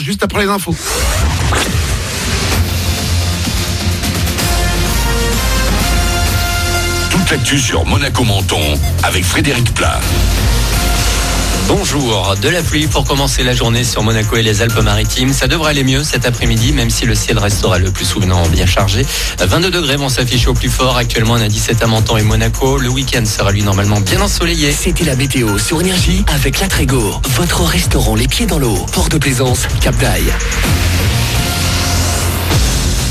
Juste après les infos. Toute l'actu sur Monaco Menton avec Frédéric Plat. Bonjour, de la pluie pour commencer la journée sur Monaco et les Alpes-Maritimes. Ça devrait aller mieux cet après-midi, même si le ciel restera le plus souvent bien chargé. 22 degrés vont s'afficher au plus fort. Actuellement, on a 17 à Menton et Monaco. Le week-end sera lui normalement bien ensoleillé. C'était la météo sur Énergie avec La Trégo. Votre restaurant les pieds dans l'eau. Port de Plaisance, Cap d'Aille.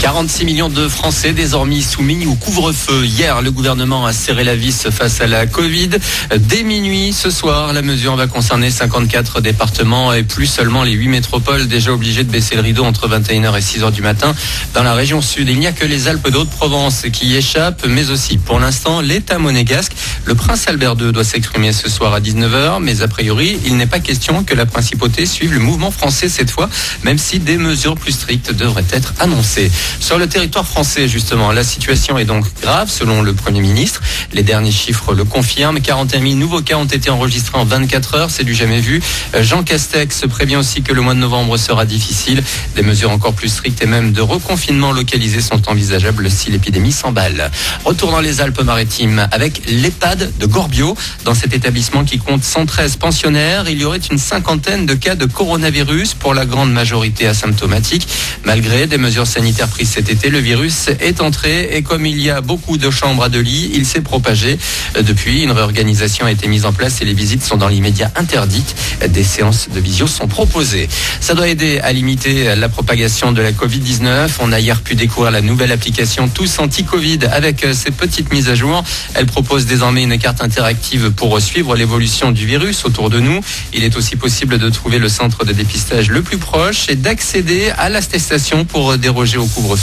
46 millions de Français désormais soumis au couvre-feu. Hier, le gouvernement a serré la vis face à la Covid. Dès minuit ce soir, la mesure va concerner 54 départements et plus seulement les 8 métropoles déjà obligées de baisser le rideau entre 21h et 6h du matin. Dans la région sud, il n'y a que les Alpes d'Haute-Provence qui y échappent, mais aussi pour l'instant l'État monégasque. Le prince Albert II doit s'exprimer ce soir à 19h, mais a priori, il n'est pas question que la principauté suive le mouvement français cette fois, même si des mesures plus strictes devraient être annoncées. Sur le territoire français, justement, la situation est donc grave, selon le Premier ministre. Les derniers chiffres le confirment. 41 000 nouveaux cas ont été enregistrés en 24 heures. C'est du jamais vu. Jean Castex prévient aussi que le mois de novembre sera difficile. Des mesures encore plus strictes et même de reconfinement localisé sont envisageables si l'épidémie s'emballe. Retour dans les Alpes-Maritimes avec l'EHPAD de Gorbio. Dans cet établissement qui compte 113 pensionnaires, il y aurait une cinquantaine de cas de coronavirus, pour la grande majorité asymptomatiques. Malgré des mesures sanitaires prises cet été, le virus est entré et comme il y a beaucoup de chambres à 2 lits, il s'est propagé. Depuis, une réorganisation a été mise en place et les visites sont dans l'immédiat interdites. Des séances de visio sont proposées. Ça doit aider à limiter la propagation de la Covid-19. On a hier pu découvrir la nouvelle application Tous Anti-Covid avec ses petites mises à jour. Elle propose désormais une carte interactive pour suivre l'évolution du virus autour de nous. Il est aussi possible de trouver le centre de dépistage le plus proche et d'accéder à l'attestation pour déroger au couvre-feu.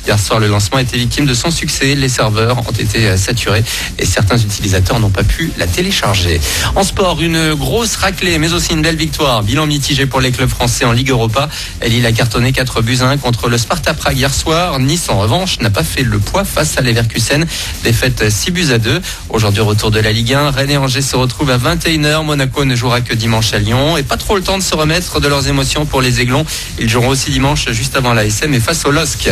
Hier soir, le lancement était victime de son succès. Les serveurs ont été saturés et certains utilisateurs n'ont pas pu la télécharger. En sport, une grosse raclée, mais aussi une belle victoire. Bilan mitigé pour les clubs français en Ligue Europa. Lille a cartonné 4-1 contre le Sparta Prague hier soir. Nice, en revanche, n'a pas fait le poids face à Leverkusen. Défaite 6-2. Aujourd'hui, retour de la Ligue 1. Rennes et Angers se retrouvent à 21h. Monaco ne jouera que dimanche à Lyon. Et pas trop le temps de se remettre de leurs émotions pour les Aiglons. Ils joueront aussi dimanche juste avant l'ASM et face au LOSC.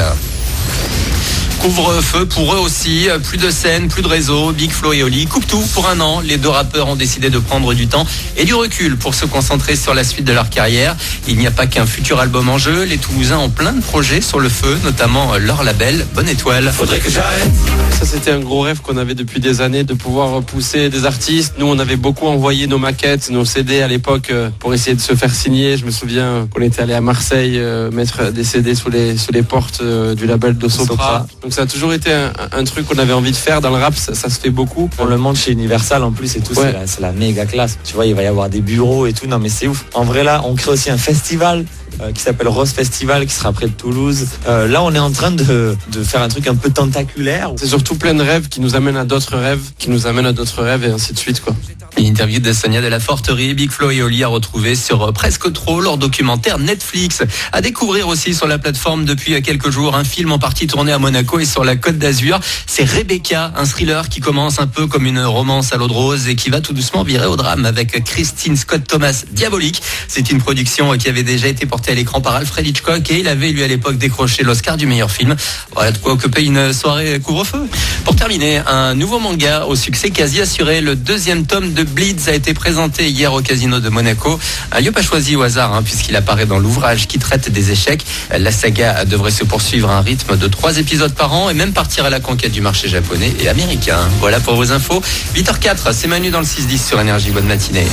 Couvre-feu pour eux aussi, plus de scènes, plus de réseaux. Big Flo et Oli coupent tout pour un an. Les deux rappeurs ont décidé de prendre du temps et du recul pour se concentrer sur la suite de leur carrière. Il n'y a pas qu'un futur album en jeu. Les Toulousains ont plein de projets sur le feu, notamment leur label Bonne Étoile. Faudrait que j'arrête. Ça, c'était un gros rêve qu'on avait depuis des années, de pouvoir pousser des artistes. Nous, on avait beaucoup envoyé nos maquettes, nos CD à l'époque pour essayer de se faire signer. Je me souviens qu'on était allé à Marseille mettre des CD sous les portes du label de Sopra. Donc ça a toujours été un truc qu'on avait envie de faire. Dans le rap, ça se fait beaucoup. On le monte chez Universal en plus et tout, ouais. c'est la méga classe. Tu vois, il va y avoir des bureaux et tout. Non mais c'est ouf. En vrai là, on crée aussi un festival qui s'appelle Rose Festival, qui sera près de Toulouse. Là, on est en train de faire un truc un peu tentaculaire. C'est surtout plein de rêves qui nous amènent à d'autres rêves, et ainsi de suite, quoi. Une interview de Sonia de la Forterie. Big Flo et Oli à retrouver sur Presque Trop, leur documentaire Netflix. À découvrir aussi sur la plateforme depuis quelques jours, un film en partie tourné à Monaco et sur la Côte d'Azur. C'est Rebecca, un thriller qui commence un peu comme une romance à l'eau de rose et qui va tout doucement virer au drame avec Christine Scott Thomas, Diabolique. C'est une production qui avait déjà été portée à l'écran par Alfred Hitchcock et il avait lui à l'époque décroché l'Oscar du meilleur film. Voilà de quoi occuper une soirée couvre-feu. Pour terminer, un nouveau manga au succès quasi assuré. Le 2e tome de Blitz a été présenté hier au Casino de Monaco. Un lieu pas choisi au hasard, puisqu'il apparaît dans l'ouvrage qui traite des échecs. La saga devrait se poursuivre à un rythme de 3 épisodes par an et même partir à la conquête du marché japonais et américain. Voilà pour vos infos. 8h04, c'est Manu dans le 6-10 sur Énergie. Bonne matinée.